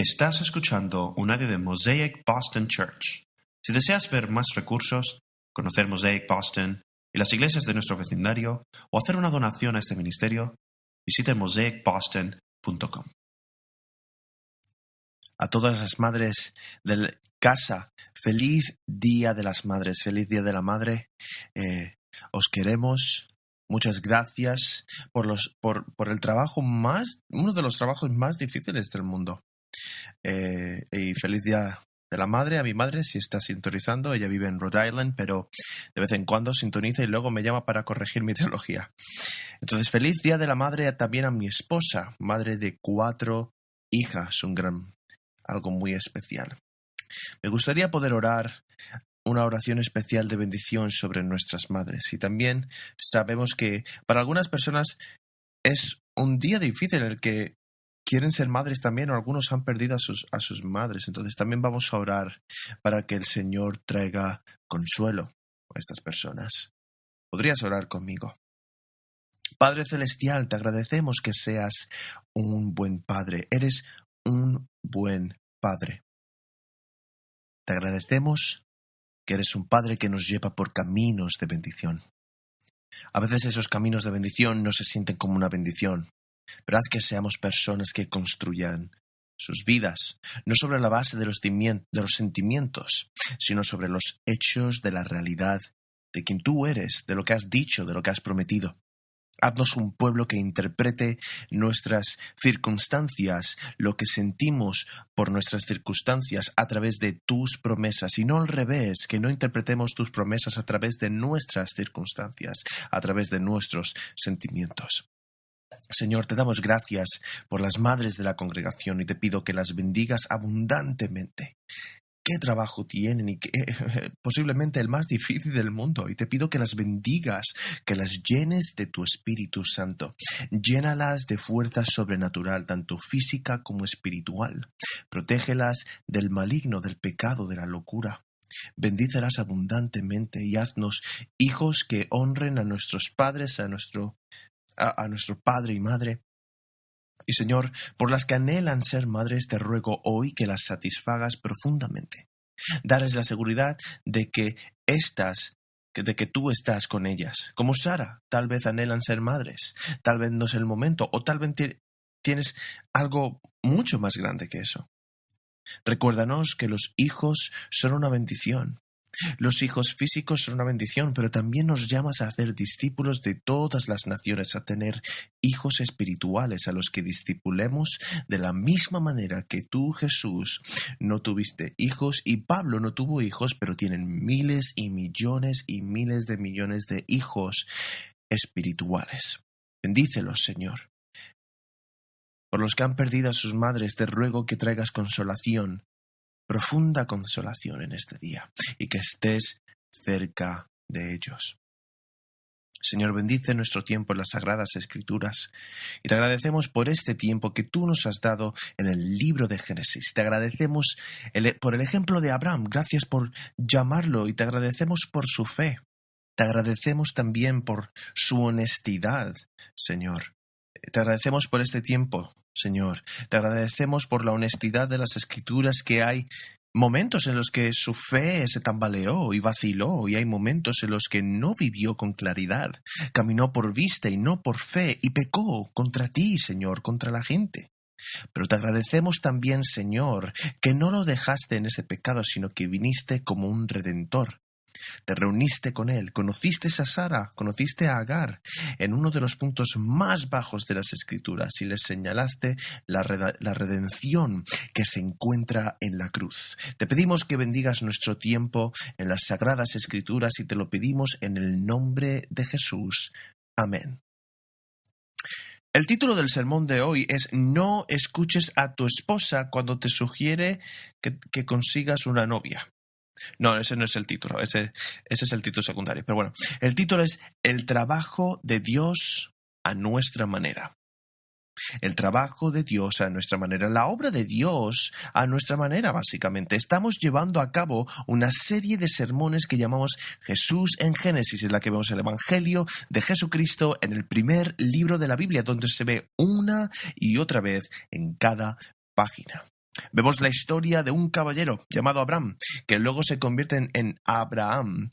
Estás escuchando un audio de Mosaic Boston Church. Si deseas ver más recursos, conocer Mosaic Boston y las iglesias de nuestro vecindario o hacer una donación a este ministerio, visita mosaicboston.com. A todas las madres de casa, feliz Día de las Madres, feliz Día de la Madre. Os queremos. Muchas gracias por el trabajo uno de los trabajos más difíciles del mundo. Y feliz Día de la Madre a mi madre, si está sintonizando. Ella vive en Rhode Island, pero de vez en cuando sintoniza y luego me llama para corregir mi teología. Entonces, feliz Día de la Madre también a mi esposa, madre de 4 hijas, algo muy especial. Me gustaría poder orar una oración especial de bendición sobre nuestras madres. Y también sabemos que para algunas personas es un día difícil el que quieren ser madres también, o algunos han perdido a sus madres. Entonces también vamos a orar para que el Señor traiga consuelo a estas personas. ¿Podrías orar conmigo? Padre Celestial, te agradecemos que seas un buen Padre. Eres un buen Padre. Te agradecemos que eres un Padre que nos lleva por caminos de bendición. A veces esos caminos de bendición no se sienten como una bendición, pero haz que seamos personas que construyan sus vidas, no sobre la base de los sentimientos, sino sobre los hechos de la realidad, de quien tú eres, de lo que has dicho, de lo que has prometido. Haznos un pueblo que interprete nuestras circunstancias, lo que sentimos por nuestras circunstancias a través de tus promesas, y no al revés, que no interpretemos tus promesas a través de nuestras circunstancias, a través de nuestros sentimientos. Señor, te damos gracias por las madres de la congregación y te pido que las bendigas abundantemente. ¿Qué trabajo tienen? Y posiblemente el más difícil del mundo. Y te pido que las bendigas, que las llenes de tu Espíritu Santo. Llénalas de fuerza sobrenatural, tanto física como espiritual. Protégelas del maligno, del pecado, de la locura. Bendícelas abundantemente y haznos hijos que honren a nuestros padres, a nuestro padre y madre. Y Señor, por las que anhelan ser madres, te ruego hoy que las satisfagas profundamente. Darles la seguridad de que tú estás con ellas. Como Sara, tal vez anhelan ser madres, tal vez no es el momento, o tal vez tienes algo mucho más grande que eso. Recuérdanos que los hijos son una bendición. Los hijos físicos son una bendición, pero también nos llamas a hacer discípulos de todas las naciones, a tener hijos espirituales a los que discipulemos de la misma manera que tú, Jesús, no tuviste hijos y Pablo no tuvo hijos, pero tienen miles y millones y miles de millones de hijos espirituales. Bendícelos, Señor. Por los que han perdido a sus madres, te ruego que traigas consolación, profunda consolación en este día, y que estés cerca de ellos. Señor, bendice nuestro tiempo en las Sagradas Escrituras, y te agradecemos por este tiempo que tú nos has dado en el libro de Génesis. Te agradecemos por el ejemplo de Abraham, gracias por llamarlo, y te agradecemos por su fe. Te agradecemos también por su honestidad, Señor. Te agradecemos por este tiempo, Señor. Te agradecemos por la honestidad de las Escrituras, que hay momentos en los que su fe se tambaleó y vaciló, y hay momentos en los que no vivió con claridad, caminó por vista y no por fe, y pecó contra ti, Señor, contra la gente. Pero te agradecemos también, Señor, que no lo dejaste en ese pecado, sino que viniste como un redentor. Te reuniste con él, conociste a Sara, conociste a Agar en uno de los puntos más bajos de las Escrituras y les señalaste la redención que se encuentra en la cruz. Te pedimos que bendigas nuestro tiempo en las Sagradas Escrituras y te lo pedimos en el nombre de Jesús. Amén. El título del sermón de hoy es No escuches a tu esposa cuando te sugiere que consigas una novia. No, ese no es el título, ese es el título secundario. Pero bueno, el título es El trabajo de Dios a nuestra manera. El trabajo de Dios a nuestra manera, la obra de Dios a nuestra manera, básicamente. Estamos llevando a cabo una serie de sermones que llamamos Jesús en Génesis, en la que vemos el Evangelio de Jesucristo en el primer libro de la Biblia, donde se ve una y otra vez en cada página. Vemos la historia de un caballero llamado Abraham, que luego se convierte en Abraham,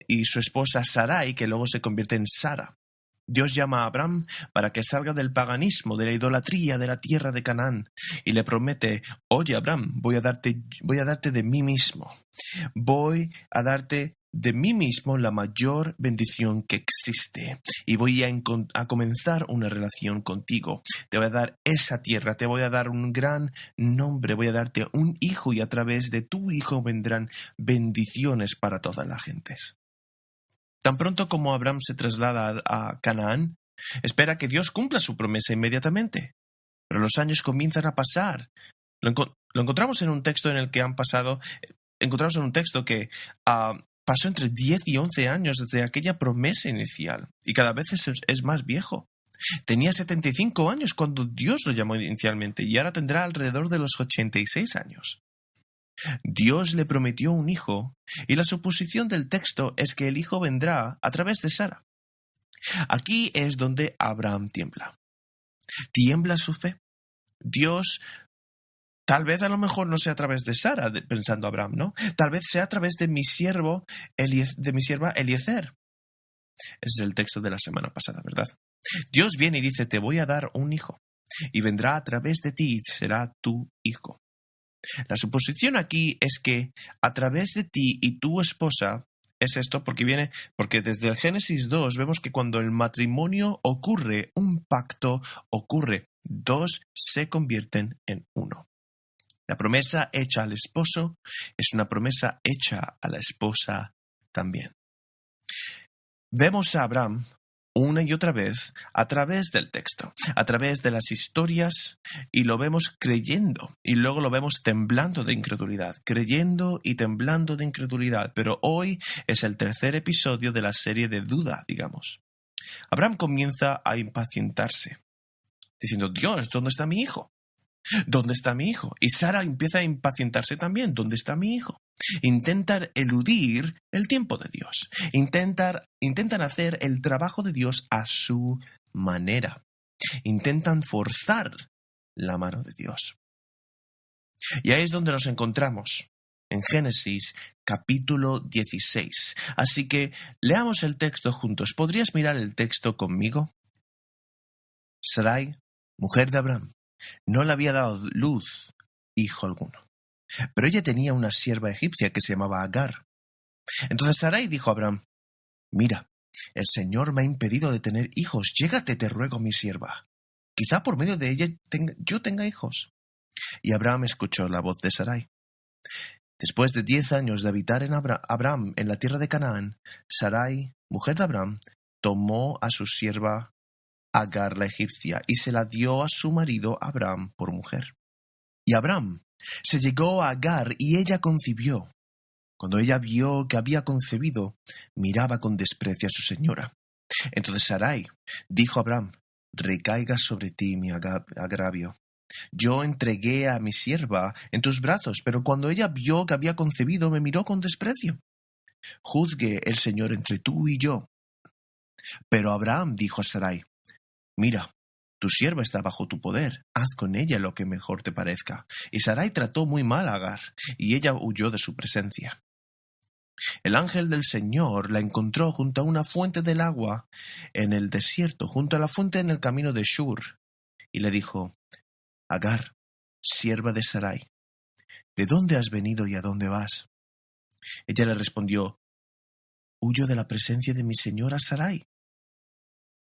y su esposa Sarai, que luego se convierte en Sara. Dios llama a Abraham para que salga del paganismo, de la idolatría de la tierra de Canaán, y le promete: oye, Abraham, voy a darte de mí mismo. Voy a darte de mí mismo la mayor bendición que existe, y voy a comenzar una relación contigo. Te voy a dar esa tierra, te voy a dar un gran nombre, voy a darte un hijo, y a través de tu hijo vendrán bendiciones para todas las gentes. Tan pronto como Abraham se traslada a Canaán, espera que Dios cumpla su promesa inmediatamente. Pero los años comienzan a pasar. Lo encontramos en un texto en el que encontramos en un texto que pasó entre 10 y 11 años desde aquella promesa inicial, y cada vez es más viejo. Tenía 75 años cuando Dios lo llamó inicialmente, y ahora tendrá alrededor de los 86 años. Dios le prometió un hijo, y la suposición del texto es que el hijo vendrá a través de Sara. Aquí es donde Abraham tiembla. Tiembla su fe. Dios, tal vez a lo mejor no sea a través de Sara, pensando Abraham, ¿no? Tal vez sea a través de mi sierva Eliezer. Ese es el texto de la semana pasada, ¿verdad? Dios viene y dice: te voy a dar un hijo, y vendrá a través de ti y será tu hijo. La suposición aquí es que a través de ti y tu esposa es esto, porque desde el Génesis 2 vemos que cuando el matrimonio ocurre, un pacto ocurre, dos se convierten en uno. La promesa hecha al esposo es una promesa hecha a la esposa también. Vemos a Abraham una y otra vez a través del texto, a través de las historias, y lo vemos creyendo, y luego lo vemos temblando de incredulidad, creyendo y temblando de incredulidad. Pero hoy es el tercer episodio de la serie de duda, digamos. Abraham comienza a impacientarse, diciendo: Dios, ¿dónde está mi hijo? ¿Dónde está mi hijo? Y Sara empieza a impacientarse también: ¿dónde está mi hijo? Intentan eludir el tiempo de Dios. Intentan hacer el trabajo de Dios a su manera. Intentan forzar la mano de Dios. Y ahí es donde nos encontramos, en Génesis capítulo 16. Así que leamos el texto juntos. ¿Podrías mirar el texto conmigo? Sarai, mujer de Abraham, no le había dado luz hijo alguno, pero ella tenía una sierva egipcia que se llamaba Agar. Entonces Sarai dijo a Abraham: mira, el Señor me ha impedido de tener hijos. Llégate, te ruego, mi sierva. Quizá por medio de ella yo tenga hijos. Y Abraham escuchó la voz de Sarai. Después de 10 años de habitar Abraham en la tierra de Canaán, Sarai, mujer de Abraham, tomó a su sierva Agar la egipcia y se la dio a su marido Abraham por mujer. Y Abraham se llegó a Agar y ella concibió. Cuando ella vio que había concebido, miraba con desprecio a su señora. Entonces Sarai dijo a Abraham: recaiga sobre ti mi agravio. Yo entregué a mi sierva en tus brazos, pero cuando ella vio que había concebido, me miró con desprecio. Juzgue el Señor entre tú y yo. Pero Abraham dijo a Sarai: mira, tu sierva está bajo tu poder, haz con ella lo que mejor te parezca. Y Sarai trató muy mal a Agar, y ella huyó de su presencia. El ángel del Señor la encontró junto a una fuente del agua en el desierto, junto a la fuente en el camino de Shur, y le dijo: Agar, sierva de Sarai, ¿de dónde has venido y a dónde vas? Ella le respondió: huyo de la presencia de mi señora Sarai.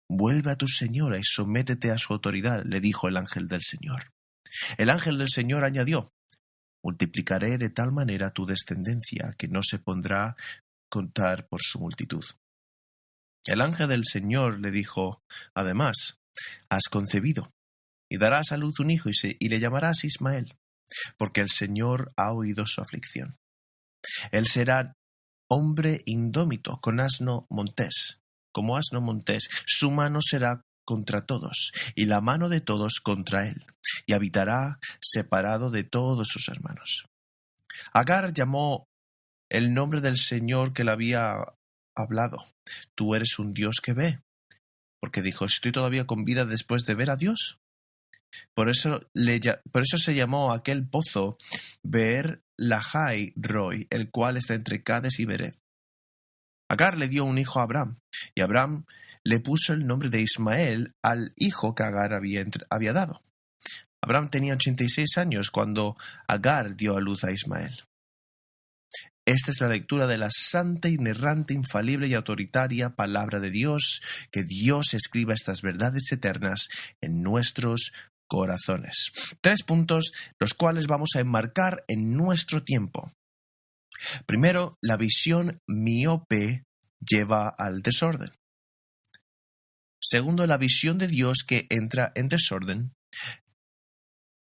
Vuelve a tu señora y sométete a su autoridad, le dijo el ángel del Señor. El ángel del Señor añadió: multiplicaré de tal manera tu descendencia que no se podrá contar por su multitud. El ángel del Señor le dijo: además, has concebido, y darás a luz un hijo y le llamarás Ismael, porque el Señor ha oído su aflicción. Él será hombre indómito, como asno montés. Su mano será contra todos, y la mano de todos contra él, y habitará separado de todos sus hermanos. Agar llamó el nombre del Señor que le había hablado: tú eres un Dios que ve, porque dijo: ¿estoy todavía con vida después de ver a Dios? Por eso se llamó aquel pozo Beer Lahai Roi, el cual está entre Cades y Bered. Agar le dio un hijo a Abraham, y Abraham le puso el nombre de Ismael al hijo que Agar había dado. Abraham tenía 86 años cuando Agar dio a luz a Ismael. Esta es la lectura de la santa, inerrante, infalible y autoritaria palabra de Dios, que Dios escriba estas verdades eternas en nuestros corazones. 3 puntos, los cuales vamos a enmarcar en nuestro tiempo. Primero, la visión miope lleva al desorden. Segundo, la visión de Dios que entra en desorden.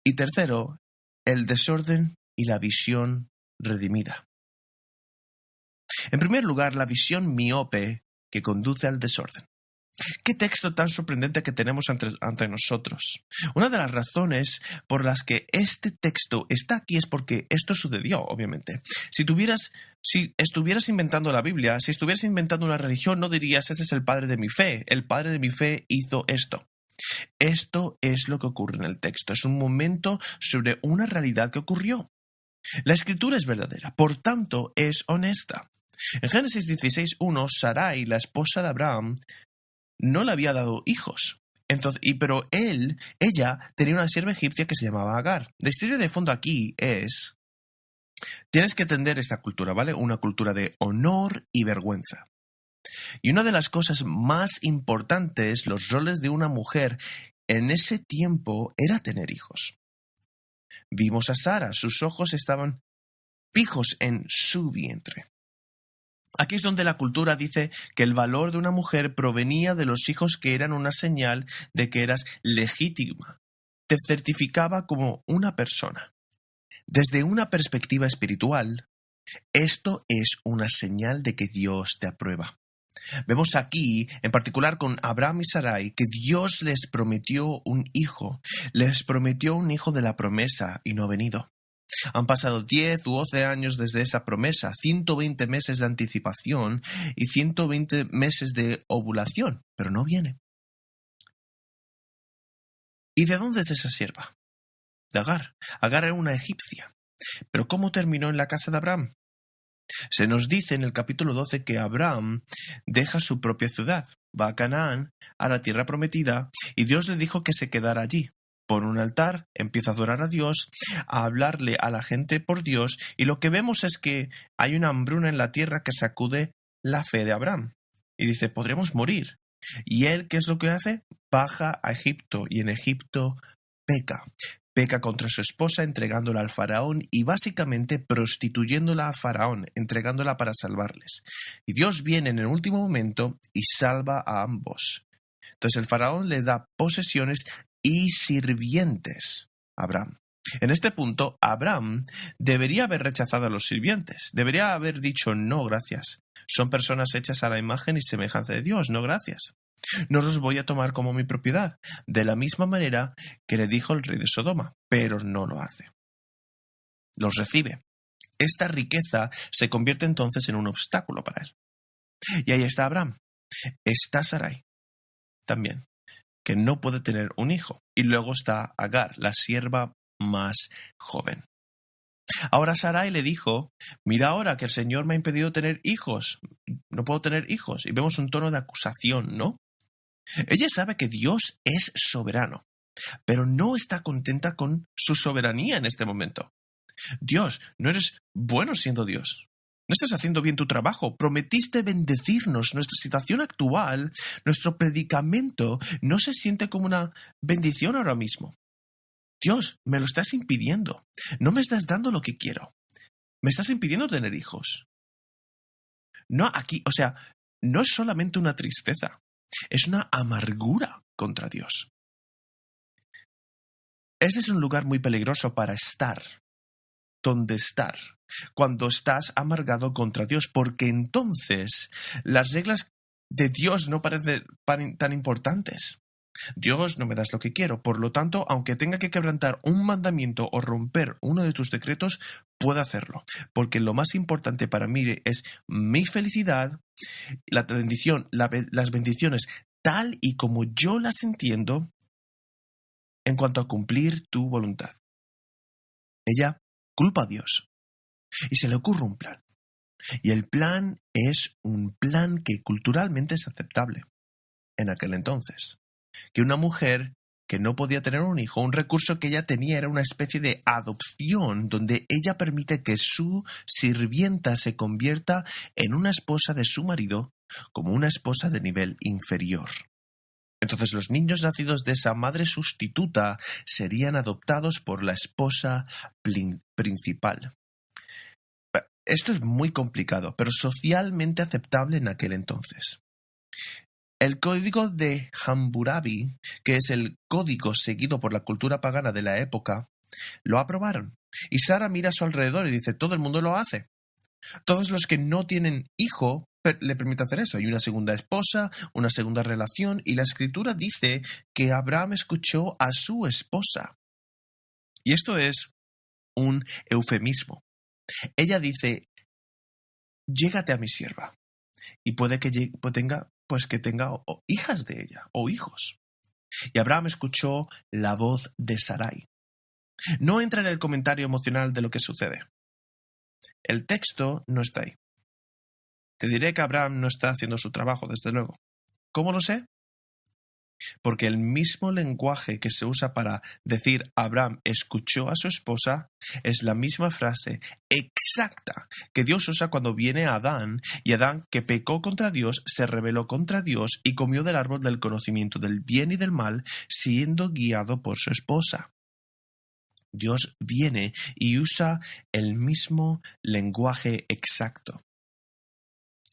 Y tercero, el desorden y la visión redimida. En primer lugar, la visión miope que conduce al desorden. ¿Qué texto tan sorprendente que tenemos ante nosotros? Una de las razones por las que este texto está aquí es porque esto sucedió, obviamente. Si estuvieras inventando la Biblia, si estuvieras inventando una religión, no dirías, ese es el padre de mi fe. El padre de mi fe hizo esto. Esto es lo que ocurre en el texto. Es un momento sobre una realidad que ocurrió. La escritura es verdadera, por tanto, es honesta. En Génesis 16:1, Sarai, la esposa de Abraham, no le había dado hijos. Pero ella tenía una sierva egipcia que se llamaba Agar. La historia de fondo aquí es... Tienes que entender esta cultura, ¿vale? Una cultura de honor y vergüenza. Y una de las cosas más importantes, los roles de una mujer en ese tiempo, era tener hijos. Vimos a Sara, sus ojos estaban fijos en su vientre. Aquí es donde la cultura dice que el valor de una mujer provenía de los hijos, que eran una señal de que eras legítima. Te certificaba como una persona. Desde una perspectiva espiritual, esto es una señal de que Dios te aprueba. Vemos aquí, en particular con Abraham y Sarai, que Dios les prometió un hijo. Les prometió un hijo de la promesa y no ha venido. Han pasado 10 u 11 años desde esa promesa, 120 meses de anticipación y 120 meses de ovulación, pero no viene. ¿Y de dónde es esa sierva? De Agar. Agar era una egipcia. ¿Pero cómo terminó en la casa de Abraham? Se nos dice en el capítulo 12 que Abraham deja su propia ciudad, va a Canaán, a la tierra prometida, y Dios le dijo que se quedara allí. Pone un altar, empieza a adorar a Dios, a hablarle a la gente por Dios, y lo que vemos es que hay una hambruna en la tierra que sacude la fe de Abraham. Y dice, podremos morir. Y él, ¿qué es lo que hace? Baja a Egipto, y en Egipto peca. Peca contra su esposa entregándola al faraón y básicamente prostituyéndola a faraón, entregándola para salvarles. Y Dios viene en el último momento y salva a ambos. Entonces el faraón le da posesiones y sirvientes a Abraham. En este punto, Abraham debería haber rechazado a los sirvientes. Debería haber dicho, no, gracias. Son personas hechas a la imagen y semejanza de Dios, no, gracias. No los voy a tomar como mi propiedad, de la misma manera que le dijo el rey de Sodoma, pero no lo hace. Los recibe. Esta riqueza se convierte entonces en un obstáculo para él. Y ahí está Abraham. Está Sarai también, que no puede tener un hijo. Y luego está Agar, la sierva más joven. Ahora Sarai le dijo, mira ahora que el Señor me ha impedido tener hijos. No puedo tener hijos. Y vemos un tono de acusación, ¿no? Ella sabe que Dios es soberano, pero no está contenta con su soberanía en este momento. Dios, no eres bueno siendo Dios. No estás haciendo bien tu trabajo. Prometiste bendecirnos. Nuestra situación actual, nuestro predicamento, no se siente como una bendición ahora mismo. Dios, me lo estás impidiendo. No me estás dando lo que quiero. Me estás impidiendo tener hijos. No aquí, no es solamente una tristeza. Es una amargura contra Dios. Ese es un lugar muy peligroso para estar, donde estar, cuando estás amargado contra Dios, porque entonces las reglas de Dios no parecen tan importantes. Dios, no me das lo que quiero, por lo tanto, aunque tenga que quebrantar un mandamiento o romper uno de tus decretos, puedo hacerlo, porque lo más importante para mí es mi felicidad, la bendición, las bendiciones tal y como yo las entiendo en cuanto a cumplir tu voluntad. Ella culpa a Dios y se le ocurre un plan. Y el plan es un plan que culturalmente es aceptable en aquel entonces. Que una mujer que no podía tener un hijo, un recurso que ella tenía era una especie de adopción donde ella permite que su sirvienta se convierta en una esposa de su marido como una esposa de nivel inferior. Entonces los niños nacidos de esa madre sustituta serían adoptados por la esposa principal. Esto es muy complicado, pero socialmente aceptable en aquel entonces. El código de Hammurabi, que es el código seguido por la cultura pagana de la época, lo aprobaron. Y Sara mira a su alrededor y dice, todo el mundo lo hace. Todos los que no tienen hijo le permite hacer eso. Hay una segunda esposa, una segunda relación, y la escritura dice que Abraham escuchó a su esposa. Y esto es un eufemismo. Ella dice, llégate a mi sierva. Y puede que tenga hijas de ella o hijos. Y Abraham escuchó la voz de Sarai. No entra en el comentario emocional de lo que sucede. El texto no está ahí. Te diré que Abraham no está haciendo su trabajo, desde luego. ¿Cómo lo sé? Porque el mismo lenguaje que se usa para decir Abraham escuchó a su esposa es la misma frase exacta que Dios usa cuando viene a Adán, y Adán, que pecó contra Dios, se rebeló contra Dios y comió del árbol del conocimiento del bien y del mal, siendo guiado por su esposa. Dios viene y usa el mismo lenguaje exacto.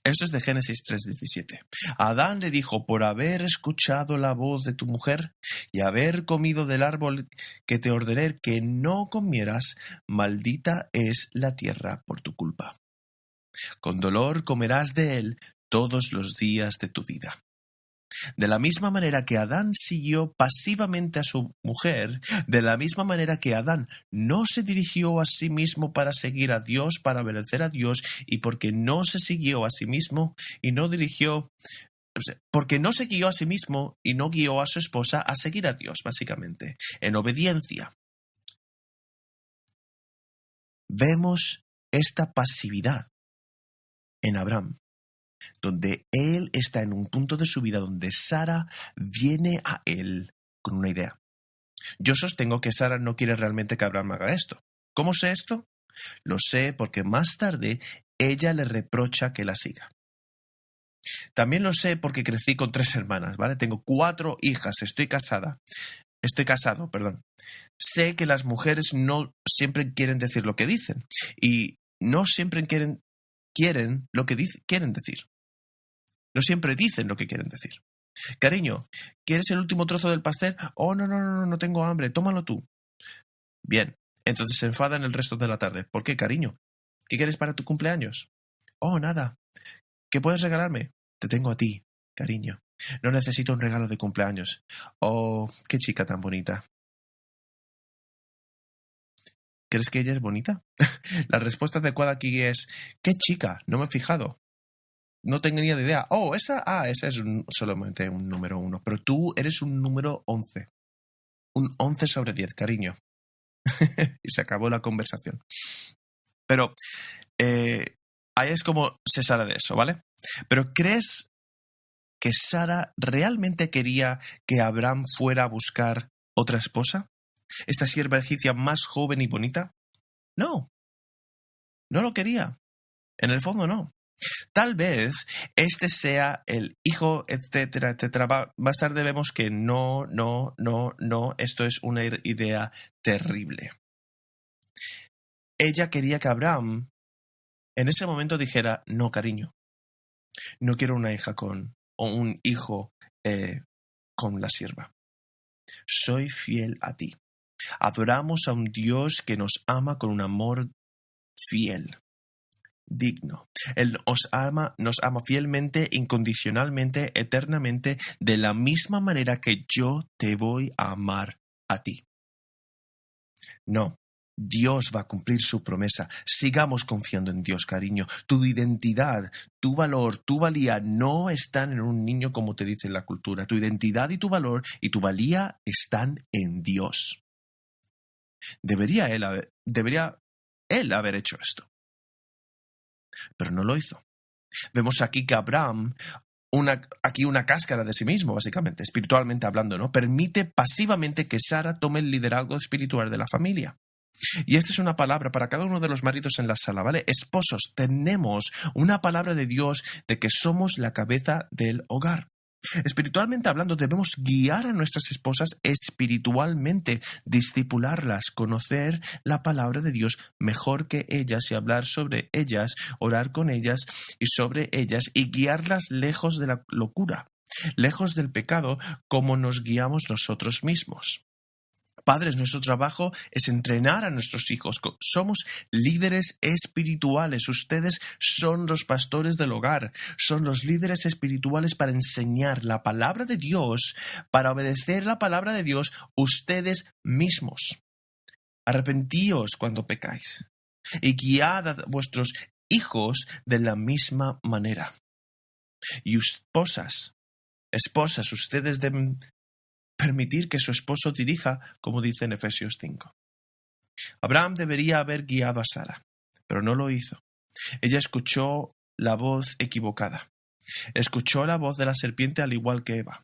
Esto es de Génesis 3:17. Adán le dijo, por haber escuchado la voz de tu mujer y haber comido del árbol que te ordené que no comieras, maldita es la tierra por tu culpa. Con dolor comerás de él todos los días de tu vida. De la misma manera que Adán siguió pasivamente a su mujer, de la misma manera que Adán no se dirigió a sí mismo para seguir a Dios, para obedecer a Dios, y porque no se siguió a sí mismo y no dirigió, porque no se guió a sí mismo y no guió a su esposa a seguir a Dios, básicamente, en obediencia. Vemos esta pasividad en Abraham, donde él está en un punto de su vida donde Sara viene a él con una idea. Yo sostengo que Sara no quiere realmente que Abraham haga esto. ¿Cómo sé esto? Lo sé porque más tarde ella le reprocha que la siga. También lo sé porque crecí con 3 hermanas, ¿vale? Tengo 4 hijas, estoy casado, perdón. Sé que las mujeres no siempre quieren decir lo que dicen y no siempre quieren lo que quieren decir. No siempre dicen lo que quieren decir. Cariño, ¿quieres el último trozo del pastel? Oh, no tengo hambre, tómalo tú. Bien, entonces se enfadan el resto de la tarde. ¿Por qué, cariño? ¿Qué quieres para tu cumpleaños? Oh, nada. ¿Qué puedes regalarme? Te tengo a ti, cariño. No necesito un regalo de cumpleaños. Oh, qué chica tan bonita. ¿Crees que ella es bonita? La respuesta adecuada aquí es, ¿qué chica? No me he fijado. No tengo ni idea. Oh, esa es solamente un número 1. Pero tú eres un número 11. Un 11 sobre 10, cariño. Y se acabó la conversación. Pero ahí es como se sale de eso, ¿vale? Pero ¿crees que Sara realmente quería que Abraham fuera a buscar otra esposa? ¿Esta sierva egipcia más joven y bonita? No. No lo quería. En el fondo no. Tal vez este sea el hijo, etcétera, etcétera. Más tarde vemos que no. Esto es una idea terrible. Ella quería que Abraham en ese momento dijera, no, cariño, no quiero una hija o un hijo con la sierva. Soy fiel a ti. Adoramos a un Dios que nos ama con un amor fiel, digno. Él nos ama fielmente, incondicionalmente, eternamente, de la misma manera que yo te voy a amar a ti. No, Dios va a cumplir su promesa. Sigamos confiando en Dios, cariño. Tu identidad, tu valor, tu valía no están en un niño como te dice la cultura. Tu identidad y tu valor y tu valía están en Dios. Debería él haber hecho esto. Pero no lo hizo. Vemos aquí que Abraham, una cáscara de sí mismo, básicamente, espiritualmente hablando, ¿no? Permite pasivamente que Sara tome el liderazgo espiritual de la familia. Y esta es una palabra para cada uno de los maridos en la sala, ¿vale? Esposos, tenemos una palabra de Dios de que somos la cabeza del hogar. Espiritualmente hablando, debemos guiar a nuestras esposas espiritualmente, discipularlas, conocer la palabra de Dios mejor que ellas y hablar sobre ellas, orar con ellas y sobre ellas y guiarlas lejos de la locura, lejos del pecado, como nos guiamos nosotros mismos. Padres, nuestro trabajo es entrenar a nuestros hijos. Somos líderes espirituales. Ustedes son los pastores del hogar. Son los líderes espirituales para enseñar la palabra de Dios, para obedecer la palabra de Dios ustedes mismos. Arrepentíos cuando pecáis y guiad a vuestros hijos de la misma manera. Y esposas, ustedes deben permitir que su esposo dirija, como dice en Efesios 5. Abraham debería haber guiado a Sara, pero no lo hizo. Ella escuchó la voz equivocada. Escuchó la voz de la serpiente al igual que Eva.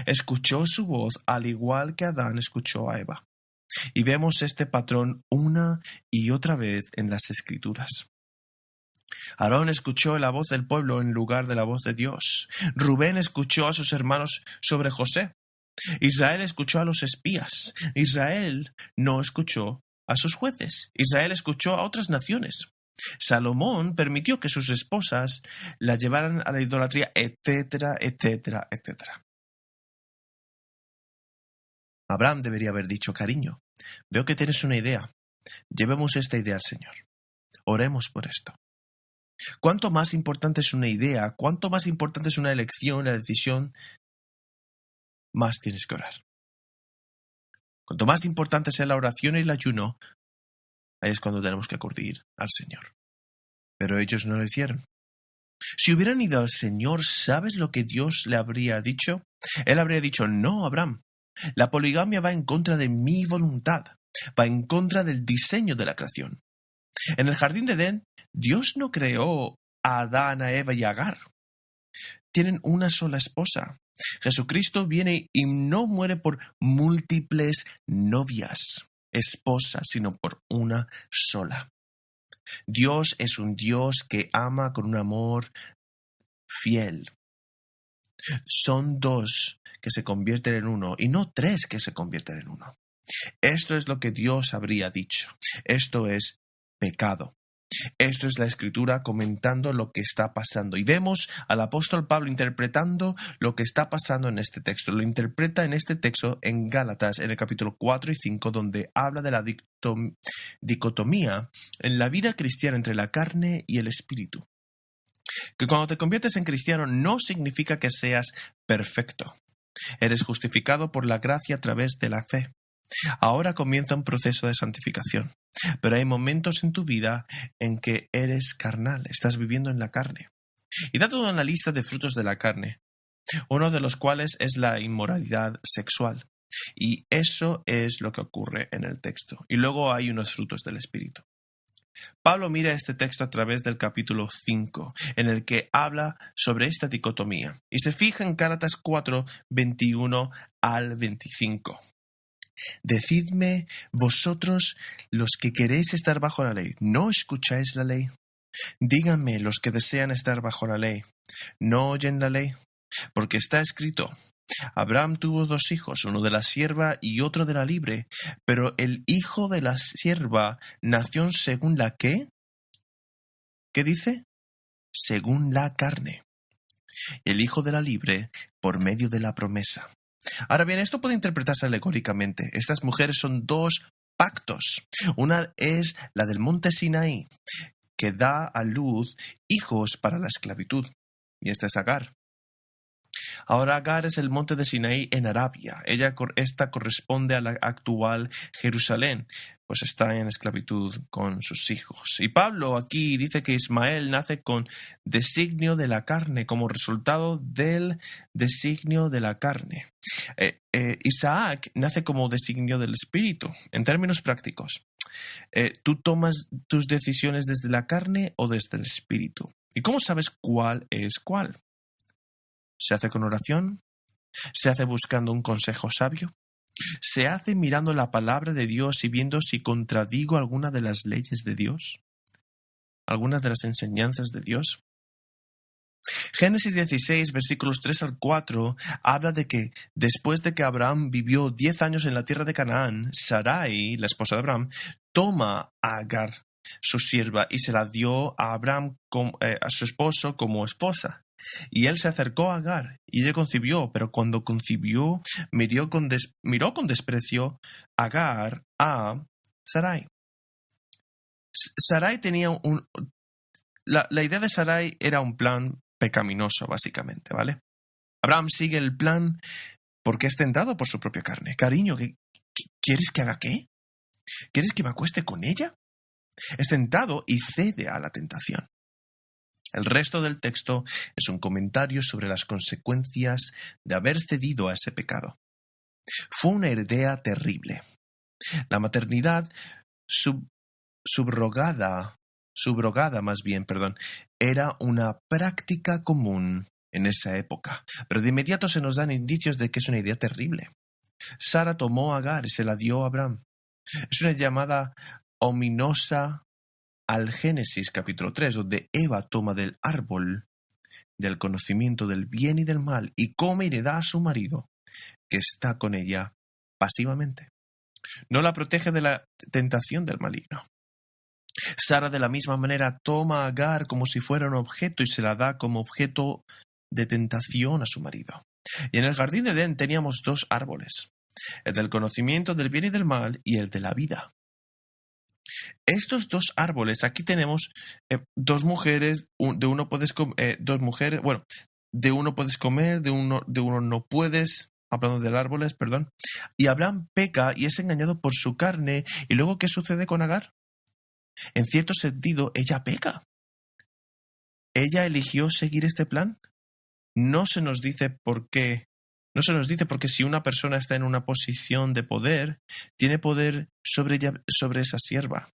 Escuchó su voz al igual que Adán escuchó a Eva. Y vemos este patrón una y otra vez en las Escrituras. Aarón escuchó la voz del pueblo en lugar de la voz de Dios. Rubén escuchó a sus hermanos sobre José. Israel escuchó a los espías. Israel no escuchó a sus jueces. Israel escuchó a otras naciones. Salomón permitió que sus esposas la llevaran a la idolatría, etcétera, etcétera, etcétera. Abraham debería haber dicho: cariño, veo que tienes una idea. Llevemos esta idea al Señor. Oremos por esto. Cuanto más importante es una idea, cuanto más importante es una elección, la decisión, más tienes que orar. Cuanto más importante sea la oración y el ayuno, ahí es cuando tenemos que acudir al Señor. Pero ellos no lo hicieron. Si hubieran ido al Señor, ¿sabes lo que Dios le habría dicho? Él habría dicho: no, Abraham, la poligamia va en contra de mi voluntad, va en contra del diseño de la creación. En el jardín de Edén, Dios no creó a Adán, a Eva y a Agar. Tienen una sola esposa. Jesucristo viene y no muere por múltiples novias, esposas, sino por una sola. Dios es un Dios que ama con un amor fiel. Son dos que se convierten en uno y no tres que se convierten en uno. Esto es lo que Dios habría dicho. Esto es pecado. Esto es la Escritura comentando lo que está pasando. Y vemos al apóstol Pablo interpretando lo que está pasando en este texto. Lo interpreta en este texto en Gálatas, en el capítulo 4 y 5, donde habla de la dicotomía en la vida cristiana entre la carne y el espíritu. Que cuando te conviertes en cristiano no significa que seas perfecto. Eres justificado por la gracia a través de la fe. Ahora comienza un proceso de santificación, pero hay momentos en tu vida en que eres carnal, estás viviendo en la carne. Y da toda una lista de frutos de la carne, uno de los cuales es la inmoralidad sexual. Y eso es lo que ocurre en el texto. Y luego hay unos frutos del Espíritu. Pablo mira este texto a través del capítulo 5, en el que habla sobre esta dicotomía, y se fija en Gálatas 4, 21 al 25. Decidme vosotros los que queréis estar bajo la ley, ¿no escucháis la ley? Díganme los que desean estar bajo la ley, ¿no oyen la ley? Porque está escrito: Abraham tuvo 2 hijos, uno de la sierva y otro de la libre, pero el hijo de la sierva nació según la ¿qué? ¿Qué dice? Según la carne. El hijo de la libre por medio de la promesa. Ahora bien, esto puede interpretarse alegóricamente. Estas mujeres son 2 pactos. Una es la del monte Sinaí, que da a luz hijos para la esclavitud. Y esta es Agar. Ahora Agar es el monte de Sinaí en Arabia. Esta corresponde a la actual Jerusalén. pues está en esclavitud con sus hijos. Y Pablo aquí dice que Ismael nace con designio de la carne, como resultado del designio de la carne. Isaac nace como designio del espíritu, en términos prácticos. ¿Tú tomas tus decisiones desde la carne o desde el espíritu? ¿Y cómo sabes cuál es cuál? ¿Se hace con oración? ¿Se hace buscando un consejo sabio? ¿Se hace mirando la palabra de Dios y viendo si contradigo alguna de las leyes de Dios? ¿Algunas de las enseñanzas de Dios? Génesis 16, versículos 3 al 4, habla de que después de que Abraham vivió 10 años en la tierra de Canaán, Sarai, la esposa de Abraham, toma a Agar, su sierva, y se la dio a Abraham, a su esposo, como esposa. Y él se acercó a Agar, y ella concibió, pero cuando concibió, miró con desprecio Agar a Sarai. Sarai tenía la idea de Sarai era un plan pecaminoso, básicamente, ¿vale? Abraham sigue el plan porque es tentado por su propia carne. Cariño, ¿quieres que haga qué? ¿Quieres que me acueste con ella? Es tentado y cede a la tentación. El resto del texto es un comentario sobre las consecuencias de haber cedido a ese pecado. Fue una idea terrible. La maternidad subrogada más bien, era una práctica común en esa época, pero de inmediato se nos dan indicios de que es una idea terrible. Sara tomó a Agar y se la dio a Abraham. Es una llamada ominosa al Génesis capítulo 3, donde Eva toma del árbol del conocimiento del bien y del mal y come y le da a su marido, que está con ella pasivamente. No la protege de la tentación del maligno. Sara de la misma manera toma a Agar como si fuera un objeto y se la da como objeto de tentación a su marido. Y en el jardín de Edén teníamos 2 árboles, el del conocimiento del bien y del mal y el de la vida. Estos 2 árboles, aquí tenemos 2 mujeres, de uno puedes comer, 2 mujeres, bueno, de uno puedes comer, de uno no puedes, hablando de árboles, perdón. Y Abraham peca y es engañado por su carne. ¿Y luego qué sucede con Agar? En cierto sentido, ella peca. ¿Ella eligió seguir este plan? No se nos dice por qué. No se nos dice porque si una persona está en una posición de poder, tiene poder sobre esa sierva.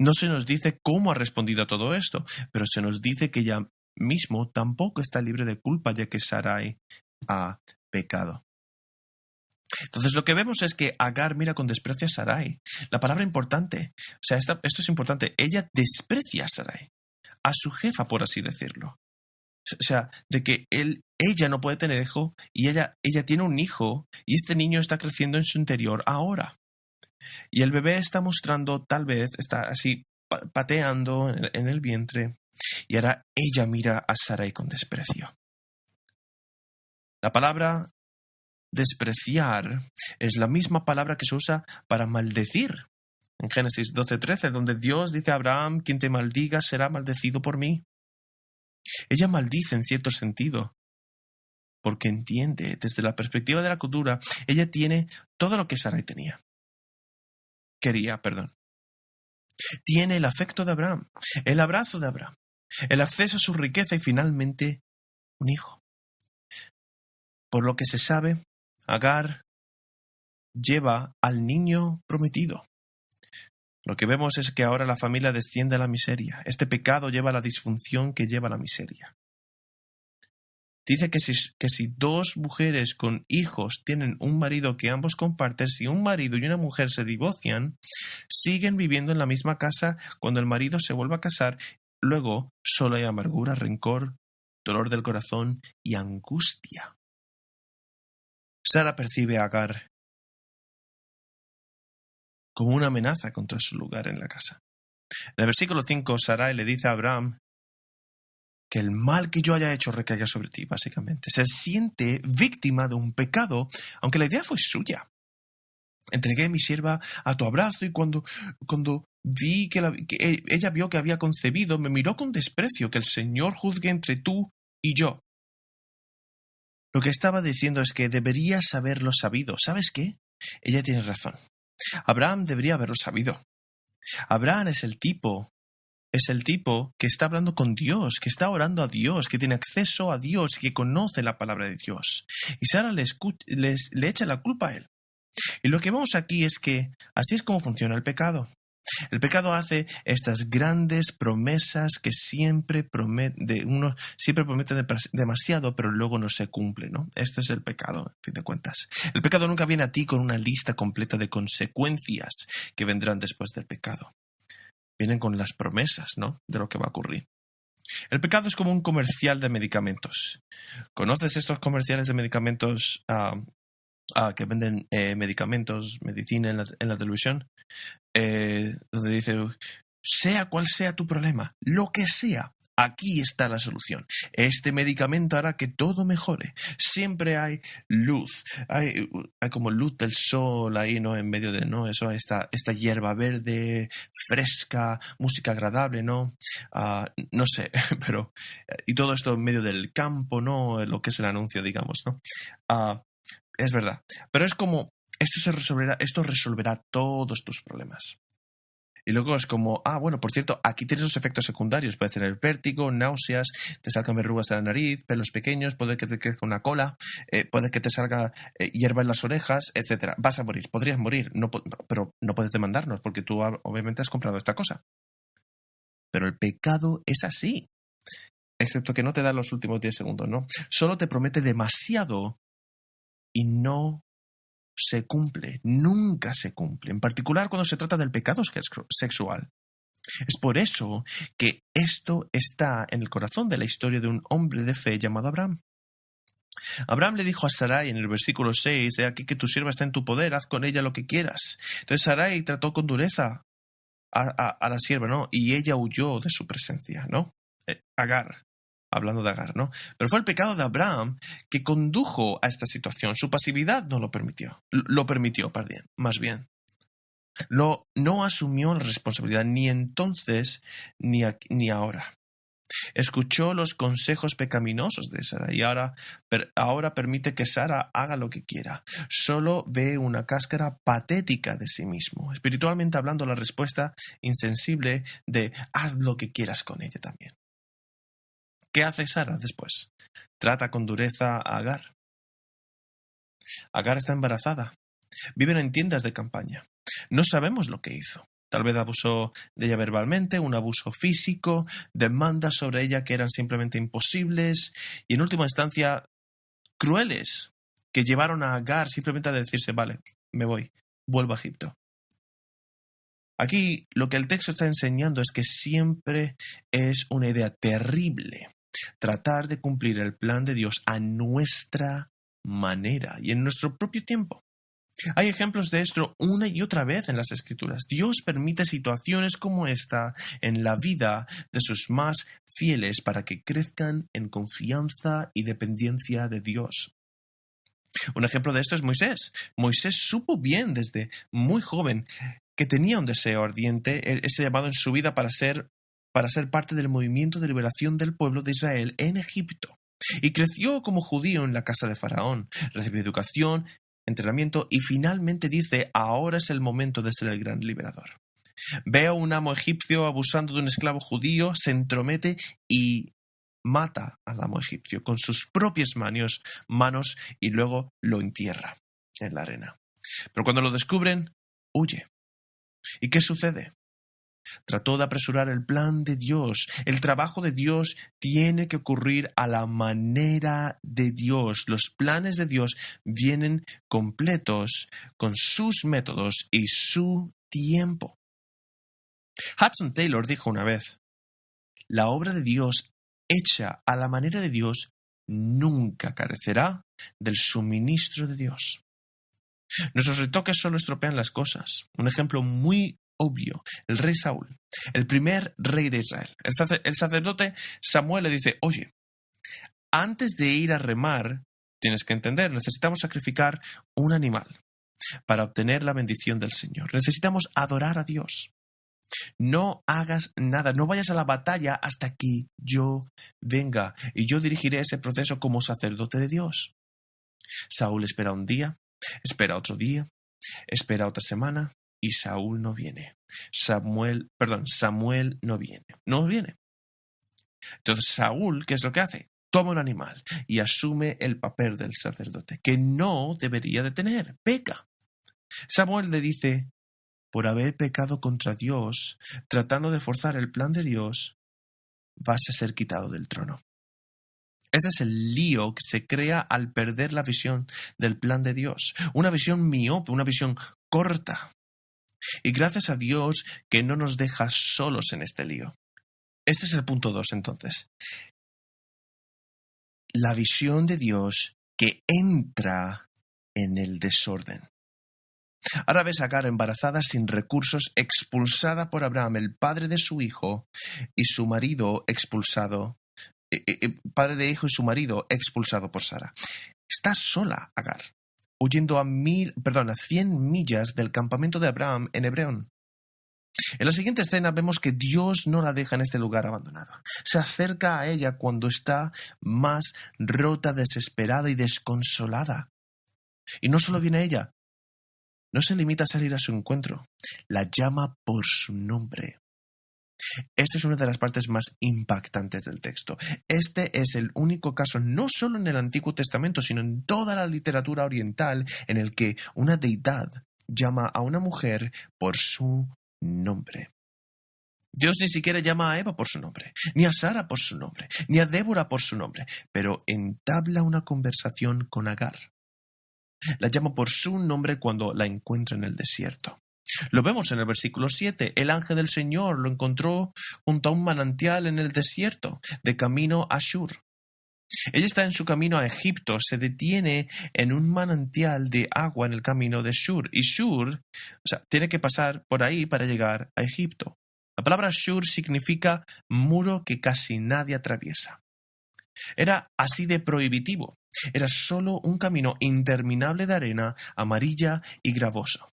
No se nos dice cómo ha respondido a todo esto, pero se nos dice que ella mismo tampoco está libre de culpa, ya que Sarai ha pecado. Entonces lo que vemos es que Agar mira con desprecio a Sarai. La palabra importante, o sea, esto es importante, ella desprecia a Sarai, a su jefa, por así decirlo. O sea, de que ella no puede tener hijo y ella tiene un hijo y este niño está creciendo en su interior ahora. Y el bebé está mostrando, tal vez, está así pateando en el vientre y ahora ella mira a Sarai con desprecio. La palabra despreciar es la misma palabra que se usa para maldecir. En Génesis 12:13, donde Dios dice a Abraham, quien te maldiga será maldecido por mí. Ella maldice en cierto sentido, porque entiende, desde la perspectiva de la cultura, ella tiene todo lo que Sarai quería. Tiene el afecto de Abraham, el abrazo de Abraham, el acceso a su riqueza y finalmente un hijo. Por lo que se sabe, Agar lleva al niño prometido. Lo que vemos es que ahora la familia desciende a la miseria. Este pecado lleva a la disfunción que lleva a la miseria. Dice que si 2 mujeres con hijos tienen un marido que ambos comparten, si un marido y una mujer se divorcian, siguen viviendo en la misma casa cuando el marido se vuelva a casar. Luego solo hay amargura, rencor, dolor del corazón y angustia. Sara percibe a Agar como una amenaza contra su lugar en la casa. En el versículo 5, Sarai le dice a Abraham que el mal que yo haya hecho recaiga sobre ti, básicamente. Se siente víctima de un pecado, aunque la idea fue suya. Entregué mi sierva a tu abrazo y cuando vi que ella vio que había concebido, me miró con desprecio, que el Señor juzgue entre tú y yo. Lo que estaba diciendo es que deberías haberlo sabido. ¿Sabes qué? Ella tiene razón. Abraham debería haberlo sabido. Abraham es el tipo que está hablando con Dios, que está orando a Dios, que tiene acceso a Dios, que conoce la palabra de Dios. Y Sara le echa la culpa a él. Y lo que vemos aquí es que así es como funciona el pecado. El pecado hace estas grandes promesas que uno siempre promete demasiado, pero luego no se cumple, ¿no? Este es el pecado, a fin de cuentas. El pecado nunca viene a ti con una lista completa de consecuencias que vendrán después del pecado. Vienen con las promesas, ¿no?, de lo que va a ocurrir. El pecado es como un comercial de medicamentos. ¿Conoces estos comerciales de medicamentos que venden medicamentos, medicina en la televisión? Donde dice, sea cual sea tu problema, lo que sea, aquí está la solución. Este medicamento hará que todo mejore. Siempre hay luz, hay como luz del sol ahí, ¿no? En medio de, ¿no? Eso, esta hierba verde, fresca, música agradable, ¿no? No sé, pero... Y todo esto en medio del campo, ¿no? Lo que es el anuncio, digamos, ¿no? Es verdad. Pero es como, esto resolverá todos tus problemas. Y luego es como, bueno, por cierto, aquí tienes los efectos secundarios. Puedes tener vértigo, náuseas, te salgan verrugas de la nariz, pelos pequeños, puede que te crezca una cola, puede que te salga hierba en las orejas, etc. Vas a morir, podrías morir, pero no puedes demandarnos porque tú obviamente has comprado esta cosa. Pero el pecado es así. Excepto que no te da los últimos 10 segundos, ¿no? Solo te promete demasiado y no se cumple, nunca se cumple, en particular cuando se trata del pecado sexual. Es por eso que esto está en el corazón de la historia de un hombre de fe llamado Abraham. Abraham le dijo a Sarai en el versículo 6, he aquí que tu sierva está en tu poder, haz con ella lo que quieras. Entonces Sarai trató con dureza a la sierva, ¿no? Y ella huyó de su presencia, ¿no? Agar. Hablando de Agar, ¿no? Pero fue el pecado de Abraham que condujo a esta situación. Su pasividad no lo permitió. Lo permitió, más bien. No asumió la responsabilidad ni entonces ni ahora. Escuchó los consejos pecaminosos de Sara y ahora permite que Sara haga lo que quiera. Solo ve una cáscara patética de sí mismo. Espiritualmente hablando, la respuesta insensible de haz lo que quieras con ella también. ¿Qué hace Sara después? Trata con dureza a Agar. Agar está embarazada. Viven en tiendas de campaña. No sabemos lo que hizo. Tal vez abusó de ella verbalmente, un abuso físico, demandas sobre ella que eran simplemente imposibles y en última instancia crueles que llevaron a Agar simplemente a decirse, vale, me voy, vuelvo a Egipto. Aquí lo que el texto está enseñando es que siempre es una idea terrible tratar de cumplir el plan de Dios a nuestra manera y en nuestro propio tiempo. Hay ejemplos de esto una y otra vez en las Escrituras. Dios permite situaciones como esta en la vida de sus más fieles para que crezcan en confianza y dependencia de Dios. Un ejemplo de esto es Moisés. Moisés supo bien desde muy joven que tenía un deseo ardiente, ese llamado en su vida para ser parte del movimiento de liberación del pueblo de Israel en Egipto. Y creció como judío en la casa de Faraón. Recibió educación, entrenamiento y finalmente dice, ahora es el momento de ser el gran liberador. Ve a un amo egipcio abusando de un esclavo judío, se entromete y mata al amo egipcio con sus propias manos y luego lo entierra en la arena. Pero cuando lo descubren, huye. ¿Y qué sucede? Trató de apresurar el plan de Dios. El trabajo de Dios tiene que ocurrir a la manera de Dios. Los planes de Dios vienen completos con sus métodos y su tiempo. Hudson Taylor dijo una vez, la obra de Dios hecha a la manera de Dios nunca carecerá del suministro de Dios. Nuestros retoques solo estropean las cosas. Un ejemplo muy obvio, el rey Saúl, el primer rey de Israel. El sacerdote Samuel le dice, oye, antes de ir a remar, tienes que entender, necesitamos sacrificar un animal para obtener la bendición del Señor. Necesitamos adorar a Dios. No hagas nada, no vayas a la batalla hasta que yo venga y yo dirigiré ese proceso como sacerdote de Dios. Saúl espera un día, espera otro día, Espera otra semana y Saúl no viene. Samuel no viene. No viene. Entonces Saúl, ¿qué es lo que hace? Toma un animal y asume el papel del sacerdote, que no debería de tener. Peca. Samuel le dice, por haber pecado contra Dios, tratando de forzar el plan de Dios, vas a ser quitado del trono. Este es el lío que se crea al perder la visión del plan de Dios. Una visión miope, una visión corta. Y gracias a Dios que no nos deja solos en este lío. Este es el punto 2, entonces. La visión de Dios que entra en el desorden. Ahora ves a Agar embarazada sin recursos, expulsada por Abraham, el padre de su hijo, y su marido expulsado. Padre de hijo y su marido expulsado por Sara. Está sola Agar, huyendo a 100 millas del campamento de Abraham en Hebrón. En la siguiente escena vemos que Dios no la deja en este lugar abandonado. Se acerca a ella cuando está más rota, desesperada y desconsolada. Y no solo viene ella, no se limita a salir a su encuentro, la llama por su nombre. Esta es una de las partes más impactantes del texto. Este es el único caso, no solo en el Antiguo Testamento, sino en toda la literatura oriental, en el que una deidad llama a una mujer por su nombre. Dios ni siquiera llama a Eva por su nombre, ni a Sara por su nombre, ni a Débora por su nombre, pero entabla una conversación con Agar. La llama por su nombre cuando la encuentra en el desierto. Lo vemos en el versículo 7. El ángel del Señor lo encontró junto a un manantial en el desierto, de camino a Shur. Ella está en su camino a Egipto, se detiene en un manantial de agua en el camino de Shur. Y Shur, tiene que pasar por ahí para llegar a Egipto. La palabra Shur significa muro que casi nadie atraviesa. Era así de prohibitivo. Era solo un camino interminable de arena amarilla y gravoso.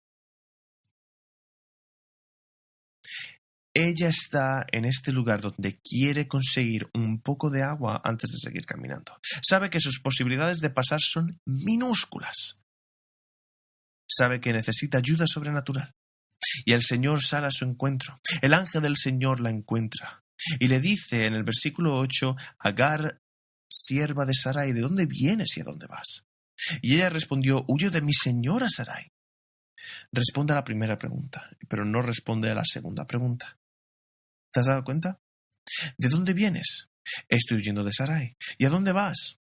Ella está en este lugar donde quiere conseguir un poco de agua antes de seguir caminando. Sabe que sus posibilidades de pasar son minúsculas. Sabe que necesita ayuda sobrenatural. Y el Señor sale a su encuentro. El ángel del Señor la encuentra. Y le dice en el versículo 8, Agar, sierva de Sarai, ¿de dónde vienes y a dónde vas? Y ella respondió, huyo de mi señora Sarai. Responde a la primera pregunta, pero no responde a la segunda pregunta. ¿Te has dado cuenta? ¿De dónde vienes? Estoy huyendo de Sarai. ¿Y a dónde vas?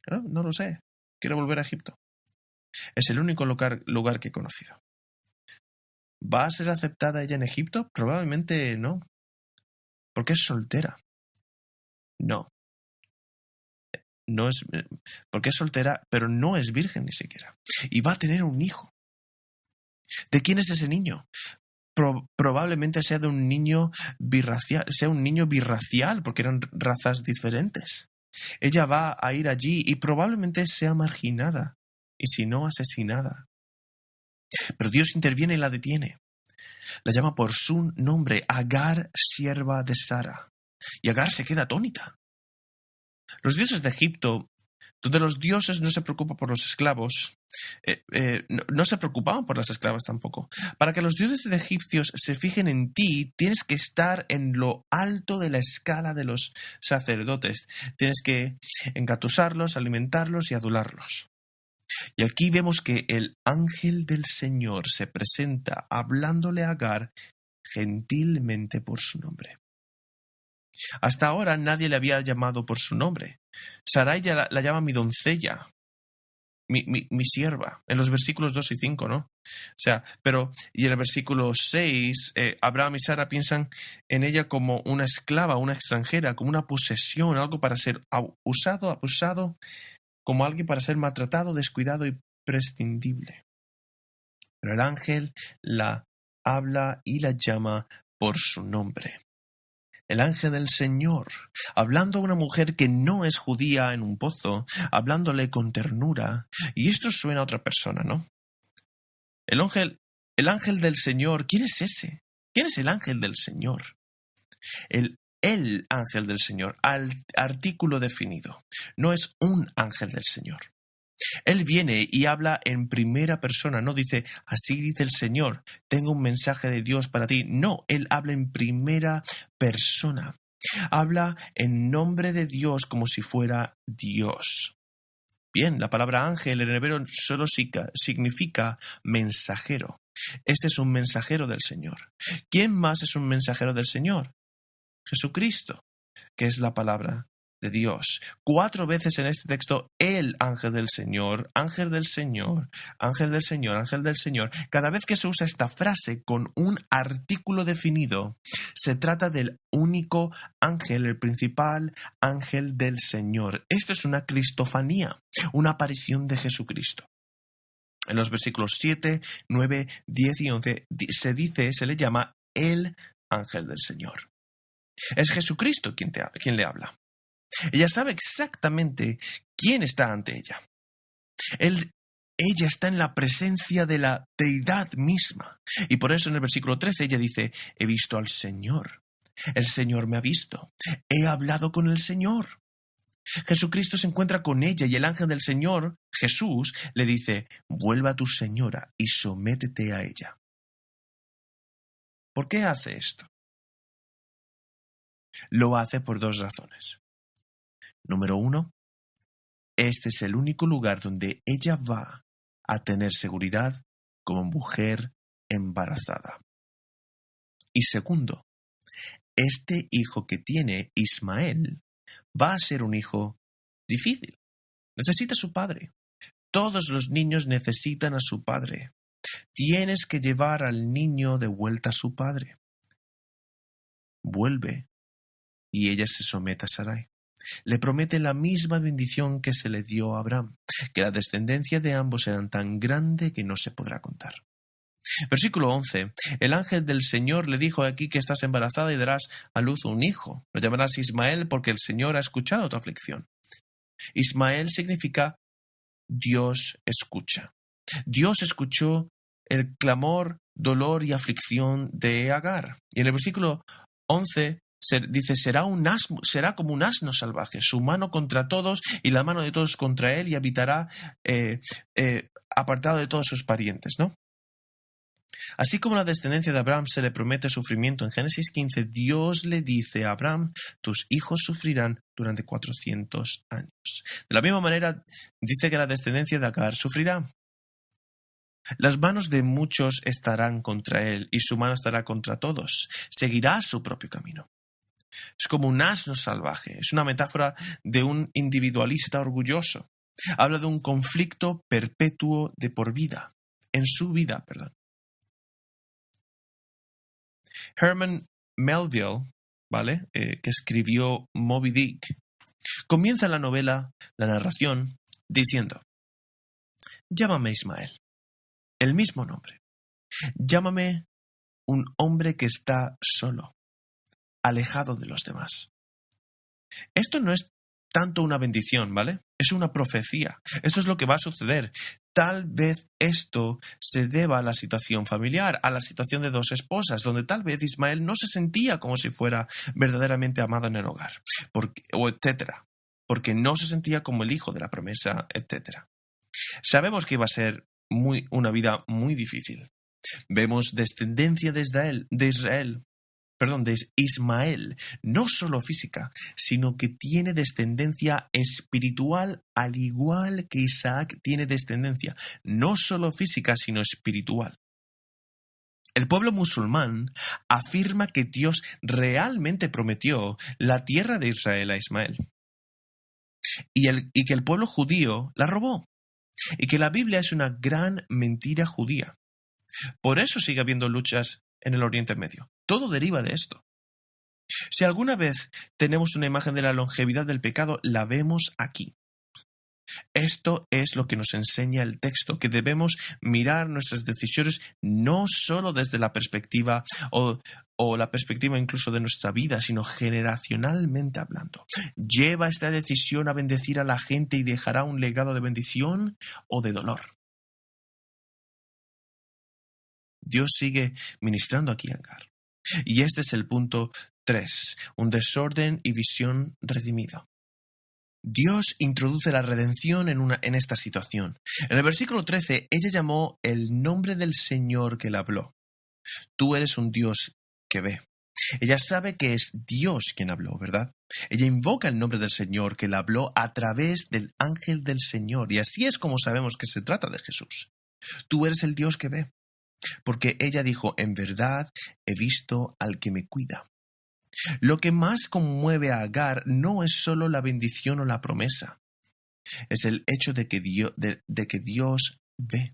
No lo sé. Quiero volver a Egipto. Es el único lugar que he conocido. ¿Va a ser aceptada ella en Egipto? Probablemente no. ¿Por qué es soltera? No. Porque es soltera, pero no es virgen ni siquiera. Y va a tener un hijo. ¿De quién es ese niño? Probablemente sea de un niño birracial, porque eran razas diferentes. Ella va a ir allí y probablemente sea marginada, y si no, asesinada. Pero Dios interviene y la detiene. La llama por su nombre, Agar, sierva de Sara. Y Agar se queda atónita. Los dioses de Egipto, donde los dioses no se preocupan por los esclavos, no se preocupaban por las esclavas tampoco. Para que los dioses egipcios se fijen en ti, tienes que estar en lo alto de la escala de los sacerdotes. Tienes que engatusarlos, alimentarlos y adularlos. Y aquí vemos que el ángel del Señor se presenta hablándole a Agar gentilmente por su nombre. Hasta ahora nadie le había llamado por su nombre. Sarai ya la llama mi doncella, mi sierva, en los versículos 2 y 5, ¿no? Y en el versículo 6, Abraham y Sara piensan en ella como una esclava, una extranjera, como una posesión, algo para ser usado, abusado, como alguien para ser maltratado, descuidado y prescindible. Pero el ángel la habla y la llama por su nombre. El ángel del Señor, hablando a una mujer que no es judía en un pozo, hablándole con ternura. Y esto suena a otra persona, ¿no? El ángel del Señor, ¿quién es ese? ¿Quién es el ángel del Señor? El ángel del Señor, artículo definido. No es un ángel del Señor. Él viene y habla en primera persona, no dice, así dice el Señor, tengo un mensaje de Dios para ti. No, Él habla en primera persona. Habla en nombre de Dios como si fuera Dios. Bien, la palabra ángel en hebreo solo significa mensajero. Este es un mensajero del Señor. ¿Quién más es un mensajero del Señor? Jesucristo, que es la palabra de Dios. 4 veces en este texto, el ángel del Señor, ángel del Señor, ángel del Señor, ángel del Señor. Cada vez que se usa esta frase con un artículo definido, se trata del único ángel, el principal ángel del Señor. Esto es una cristofanía, una aparición de Jesucristo. En los versículos 7, 9, 10 y 11 se le llama el ángel del Señor. Es Jesucristo quien le habla. Ella sabe exactamente quién está ante ella. Ella está en la presencia de la deidad misma. Y por eso en el versículo 13 ella dice, he visto al Señor. El Señor me ha visto. He hablado con el Señor. Jesucristo se encuentra con ella y el ángel del Señor, Jesús, le dice, vuelva a tu señora y sométete a ella. ¿Por qué hace esto? Lo hace por 2 razones. Número 1, este es el único lugar donde ella va a tener seguridad como mujer embarazada. Y segundo, este hijo que tiene Ismael va a ser un hijo difícil. Necesita a su padre. Todos los niños necesitan a su padre. Tienes que llevar al niño de vuelta a su padre. Vuelve y ella se somete a Sarai. Le promete la misma bendición que se le dio a Abraham, que la descendencia de ambos será tan grande que no se podrá contar. Versículo 11. El ángel del Señor le dijo aquí que estás embarazada y darás a luz un hijo. Lo llamarás Ismael porque el Señor ha escuchado tu aflicción. Ismael significa Dios escucha. Dios escuchó el clamor, dolor y aflicción de Agar. Y en el versículo 11 dice, será como un asno salvaje, su mano contra todos y la mano de todos contra él, y habitará apartado de todos sus parientes, ¿no? Así como la descendencia de Abraham se le promete sufrimiento en Génesis 15, Dios le dice a Abraham, tus hijos sufrirán durante 400 años. De la misma manera, dice que la descendencia de Agar sufrirá. Las manos de muchos estarán contra él y su mano estará contra todos. Seguirá su propio camino. Es como un asno salvaje. Es una metáfora de un individualista orgulloso. Habla de un conflicto perpetuo de por vida. En su vida, perdón. Herman Melville, ¿vale? Que escribió Moby Dick, comienza la novela, la narración, diciendo, llámame Ismael, el mismo nombre. Llámame un hombre que está solo, alejado de los demás. Esto no es tanto una bendición, ¿vale? Es una profecía. Esto es lo que va a suceder. Tal vez esto se deba a la situación familiar, a la situación de 2 esposas, donde tal vez Ismael no se sentía como si fuera verdaderamente amado en el hogar, etcétera, porque no se sentía como el hijo de la promesa, etcétera. Sabemos que iba a ser una vida muy difícil. Vemos descendencia de Ismael, no solo física, sino que tiene descendencia espiritual, al igual que Isaac tiene descendencia, no solo física, sino espiritual. El pueblo musulmán afirma que Dios realmente prometió la tierra de Israel a Ismael, y que el pueblo judío la robó, y que la Biblia es una gran mentira judía. Por eso sigue habiendo luchas en el Oriente Medio. Todo deriva de esto. Si alguna vez tenemos una imagen de la longevidad del pecado, la vemos aquí. Esto es lo que nos enseña el texto, que debemos mirar nuestras decisiones no solo desde la perspectiva o la perspectiva incluso de nuestra vida, sino generacionalmente hablando. ¿Lleva esta decisión a bendecir a la gente y dejará un legado de bendición o de dolor? Dios sigue ministrando aquí a Agar. Y este es el punto 3, un desorden y visión redimido. Dios introduce la redención en esta situación. En el versículo 13, ella llamó el nombre del Señor que le habló. Tú eres un Dios que ve. Ella sabe que es Dios quien habló, ¿verdad? Ella invoca el nombre del Señor que le habló a través del ángel del Señor. Y así es como sabemos que se trata de Jesús. Tú eres el Dios que ve. Porque ella dijo, en verdad he visto al que me cuida. Lo que más conmueve a Agar no es solo la bendición o la promesa. Es el hecho de que Dios ve.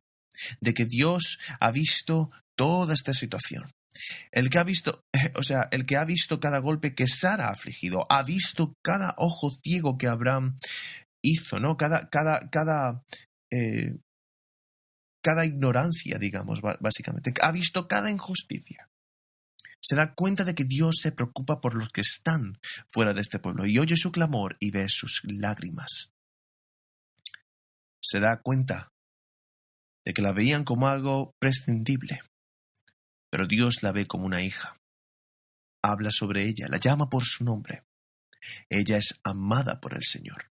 De que Dios ha visto toda esta situación. El que ha visto cada golpe que Sara ha afligido, ha visto cada ojo ciego que Abraham hizo, ¿no? Cada ignorancia, digamos, básicamente. Ha visto cada injusticia. Se da cuenta de que Dios se preocupa por los que están fuera de este pueblo y oye su clamor y ve sus lágrimas. Se da cuenta de que la veían como algo prescindible, pero Dios la ve como una hija. Habla sobre ella, la llama por su nombre. Ella es amada por el Señor.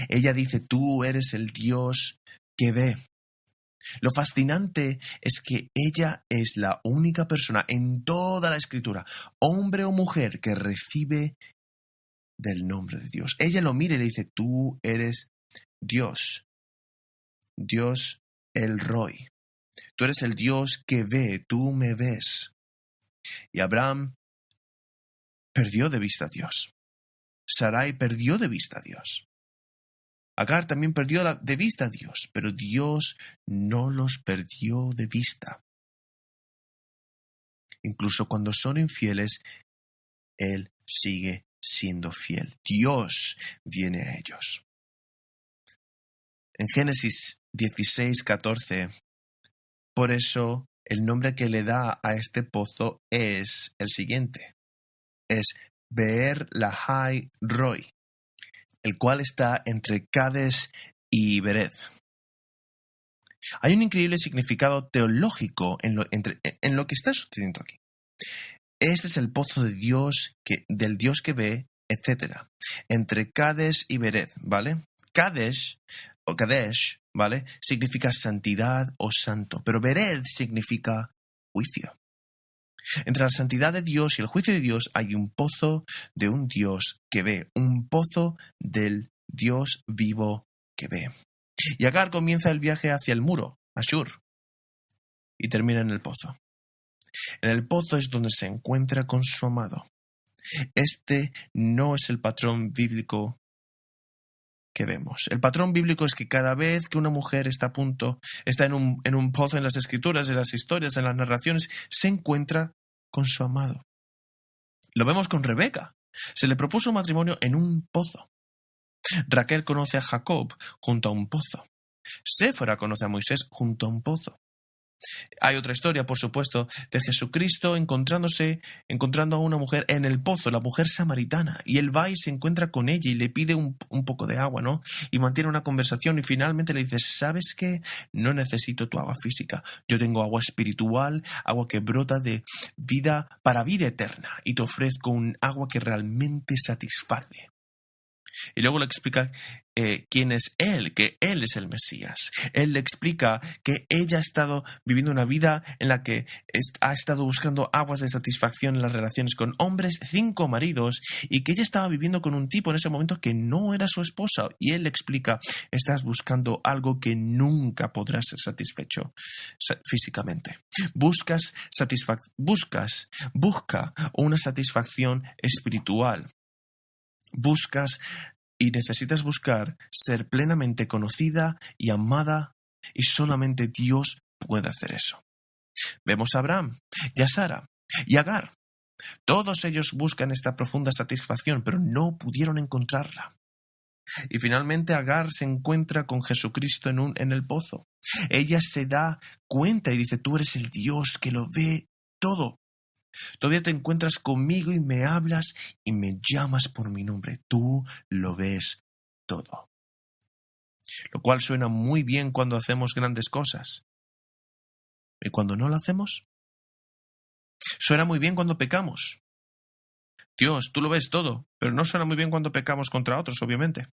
Ella dice, tú eres el Dios que ve. Lo fascinante es que ella es la única persona en toda la Escritura, hombre o mujer, que recibe del nombre de Dios. Ella lo mira y le dice, tú eres Dios. Dios el Roy. Tú eres el Dios que ve, tú me ves. Y Abraham perdió de vista a Dios. Sarai perdió de vista a Dios. Agar también perdió de vista a Dios, pero Dios no los perdió de vista. Incluso cuando son infieles, Él sigue siendo fiel. Dios viene a ellos. En Génesis 16:14, por eso el nombre que le da a este pozo es el siguiente. Es Beer Lahai Roi, el cual está entre Cades y Bered. Hay un increíble significado teológico en lo que está sucediendo aquí. Este es el pozo de Dios, del Dios que ve, etc. Entre Cades y Bered, ¿vale? Cades o Kadesh, ¿vale? Significa santidad o santo, pero Bered significa juicio. Entre la santidad de Dios y el juicio de Dios hay un pozo de un Dios que ve, un pozo del Dios vivo que ve. Y Agar comienza el viaje hacia el muro, Ashur, y termina en el pozo. En el pozo es donde se encuentra con su amado. Este no es el patrón bíblico que vemos. El patrón bíblico es que cada vez que una mujer está en un pozo en las escrituras, en las historias, en las narraciones, se encuentra con su amado. Lo vemos con Rebeca. Se le propuso matrimonio en un pozo. Raquel conoce a Jacob junto a un pozo. Séfora conoce a Moisés junto a un pozo. Hay otra historia, por supuesto, de Jesucristo encontrando a una mujer en el pozo, la mujer samaritana, y él va y se encuentra con ella y le pide un poco de agua, ¿no? Y mantiene una conversación y finalmente le dice, ¿sabes qué? No necesito tu agua física, yo tengo agua espiritual, agua que brota de vida para vida eterna, y te ofrezco un agua que realmente satisface. Y luego le explica quién es él, que él es el Mesías. Él le explica que ella ha estado viviendo una vida en la que ha estado buscando aguas de satisfacción en las relaciones con hombres, 5 maridos, y que ella estaba viviendo con un tipo en ese momento que no era su esposa. Y él le explica, estás buscando algo que nunca podrás ser satisfecho físicamente. Busca una satisfacción espiritual. Necesitas buscar ser plenamente conocida y amada, y solamente Dios puede hacer eso. Vemos a Abraham y a Sara y a Agar. Todos ellos buscan esta profunda satisfacción, pero no pudieron encontrarla. Y finalmente Agar se encuentra con Jesucristo en el pozo. Ella se da cuenta y dice, tú eres el Dios que lo ve todo. Todavía te encuentras conmigo y me hablas y me llamas por mi nombre. Tú lo ves todo. Lo cual suena muy bien cuando hacemos grandes cosas. ¿Y cuando no lo hacemos? Suena muy bien cuando pecamos. Dios, tú lo ves todo, pero no suena muy bien cuando pecamos contra otros, obviamente.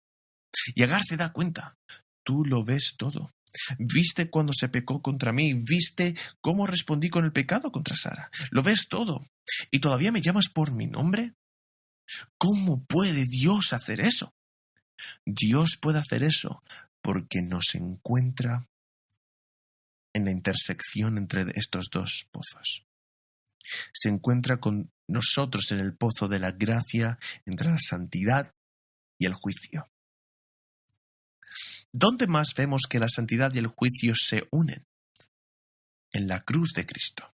Y Agar se da cuenta. Tú lo ves todo. Viste cuando se pecó contra mí, viste cómo respondí con el pecado contra Sara. Lo ves todo. ¿Y todavía me llamas por mi nombre? ¿Cómo puede Dios hacer eso? Dios puede hacer eso porque nos encuentra en la intersección entre estos dos pozos. Se encuentra con nosotros en el pozo de la gracia entre la santidad y el juicio. ¿Dónde más vemos que la santidad y el juicio se unen? En la cruz de Cristo.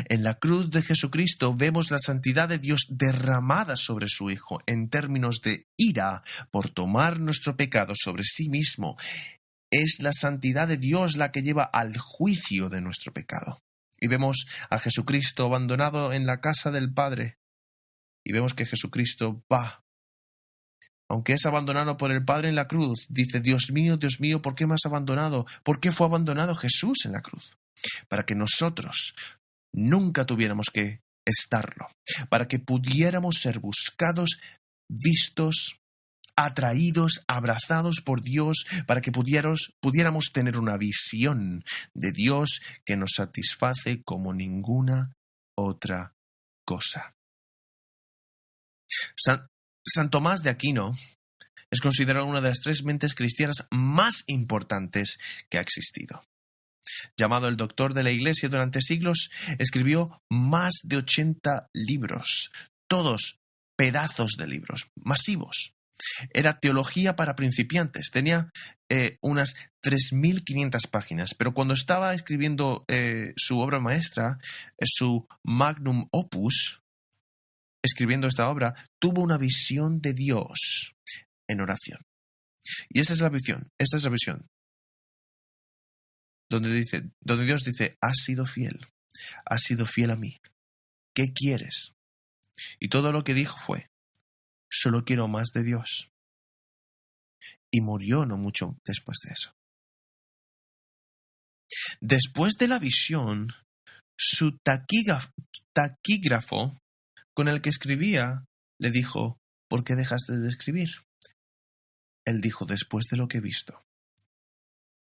En la cruz de Jesucristo vemos la santidad de Dios derramada sobre su Hijo en términos de ira por tomar nuestro pecado sobre sí mismo. Es la santidad de Dios la que lleva al juicio de nuestro pecado. Y vemos a Jesucristo abandonado en la casa del Padre. Y vemos que Jesucristo va. Aunque es abandonado por el Padre en la cruz, dice, Dios mío, ¿por qué me has abandonado? ¿Por qué fue abandonado Jesús en la cruz? Para que nosotros nunca tuviéramos que estarlo. Para que pudiéramos ser buscados, vistos, atraídos, abrazados por Dios, para que pudiéramos tener una visión de Dios que nos satisface como ninguna otra cosa. San Tomás de Aquino es considerado una de las 3 mentes cristianas más importantes que ha existido. Llamado el doctor de la Iglesia durante siglos, escribió más de 80 libros, todos pedazos de libros, masivos. Era teología para principiantes, tenía unas 3.500 páginas, pero cuando estaba escribiendo su obra maestra, su magnum opus, escribiendo esta obra, tuvo una visión de Dios en oración. Y esta es la visión, donde Dios dice, has sido fiel a mí, ¿qué quieres? Y todo lo que dijo fue, solo quiero más de Dios. Y murió no mucho después de eso. Después de la visión, su taquígrafo con el que escribía le dijo, ¿por qué dejaste de escribir? Él dijo, después de lo que he visto,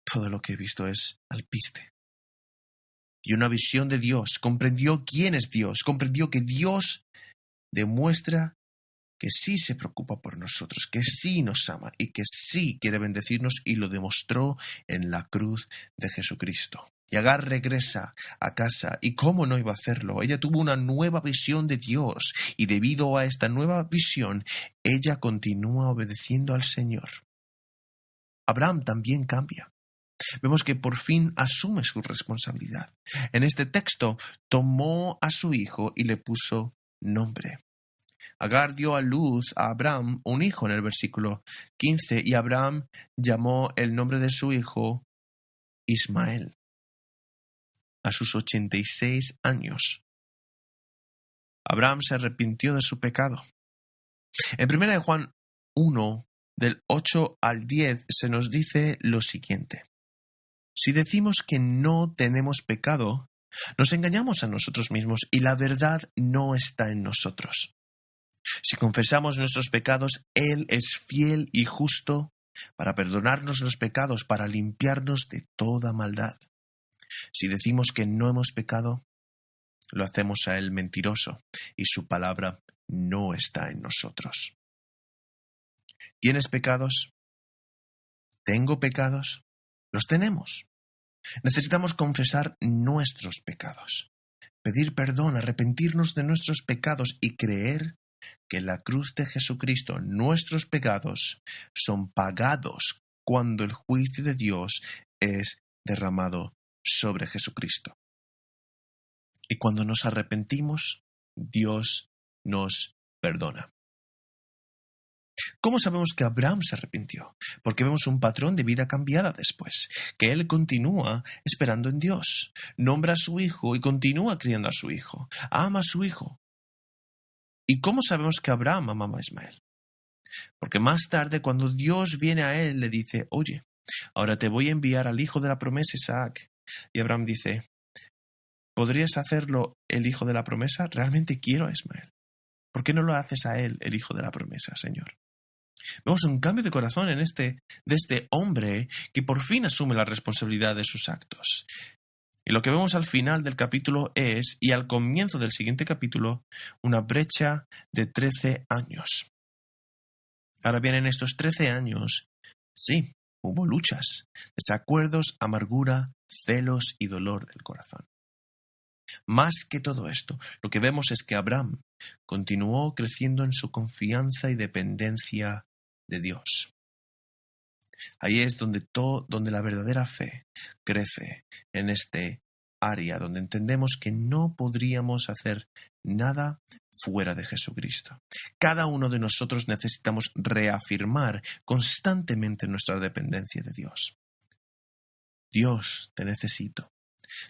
todo lo que he visto es alpiste. Y una visión de Dios, comprendió quién es Dios, comprendió que Dios demuestra que sí se preocupa por nosotros, que sí nos ama y que sí quiere bendecirnos, y lo demostró en la cruz de Jesucristo. Y Agar regresa a casa, y cómo no iba a hacerlo. Ella tuvo una nueva visión de Dios, y debido a esta nueva visión, ella continúa obedeciendo al Señor. Abraham también cambia. Vemos que por fin asume su responsabilidad. En este texto, tomó a su hijo y le puso nombre. Agar dio a luz a Abraham un hijo en el versículo 15, y Abraham llamó el nombre de su hijo Ismael. A sus 86 años, Abraham se arrepintió de su pecado. En 1 de Juan 1, del 8 al 10, se nos dice lo siguiente. Si decimos que no tenemos pecado, nos engañamos a nosotros mismos y la verdad no está en nosotros. Si confesamos nuestros pecados, Él es fiel y justo para perdonarnos los pecados, para limpiarnos de toda maldad. Si decimos que no hemos pecado, lo hacemos a Él mentiroso y su palabra no está en nosotros. ¿Tienes pecados? ¿Tengo pecados? Los tenemos. Necesitamos confesar nuestros pecados, pedir perdón, arrepentirnos de nuestros pecados y creer que en la cruz de Jesucristo nuestros pecados son pagados cuando el juicio de Dios es derramado sobre Jesucristo. Y cuando nos arrepentimos, Dios nos perdona. ¿Cómo sabemos que Abraham se arrepintió? Porque vemos un patrón de vida cambiada después, que él continúa esperando en Dios, nombra a su hijo y continúa criando a su hijo, ama a su hijo. ¿Y cómo sabemos que Abraham amaba a Ismael? Porque más tarde, cuando Dios viene a él, le dice, oye, ahora te voy a enviar al hijo de la promesa, Isaac. Y Abraham dice, ¿podrías hacerlo el hijo de la promesa? Realmente quiero a Ismael. ¿Por qué no lo haces a él, el hijo de la promesa, Señor? Vemos un cambio de corazón de este hombre que por fin asume la responsabilidad de sus actos. Y lo que vemos al final del capítulo y al comienzo del siguiente capítulo, una brecha de 13 años. Ahora bien, en estos 13 años, sí, hubo luchas, desacuerdos, amargura, celos y dolor del corazón. Más que todo esto, lo que vemos es que Abraham continuó creciendo en su confianza y dependencia de Dios. Ahí es donde la verdadera fe crece, en este área donde entendemos que no podríamos hacer nada fuera de Jesucristo. Cada uno de nosotros necesitamos reafirmar constantemente nuestra dependencia de Dios. Dios, te necesito.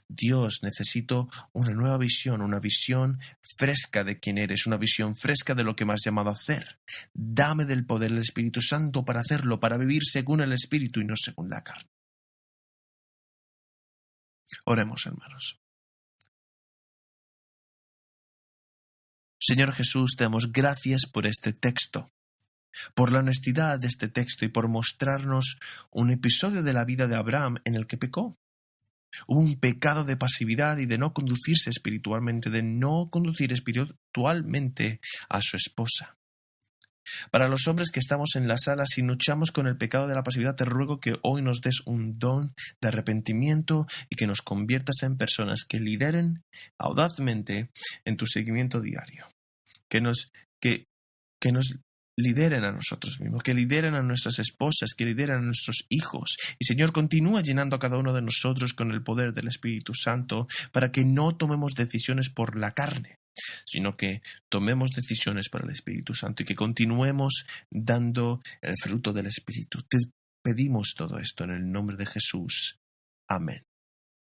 Dios, necesito una nueva visión, una visión fresca de quién eres, una visión fresca de lo que me has llamado a hacer. Dame del poder del Espíritu Santo para hacerlo, para vivir según el Espíritu y no según la carne. Oremos, hermanos. Señor Jesús, te damos gracias por este texto, por la honestidad de este texto y por mostrarnos un episodio de la vida de Abraham en el que pecó. Hubo un pecado de pasividad y de no conducirse espiritualmente, de no conducir espiritualmente a su esposa. Para los hombres que estamos en la sala, si luchamos con el pecado de la pasividad, te ruego que hoy nos des un don de arrepentimiento y que nos conviertas en personas que lideren audazmente en tu seguimiento diario. Que nos lideren a nosotros mismos, que lideren a nuestras esposas, que lideren a nuestros hijos. Y Señor, continúa llenando a cada uno de nosotros con el poder del Espíritu Santo para que no tomemos decisiones por la carne, sino que tomemos decisiones por el Espíritu Santo y que continuemos dando el fruto del Espíritu. Te pedimos todo esto en el nombre de Jesús. Amén.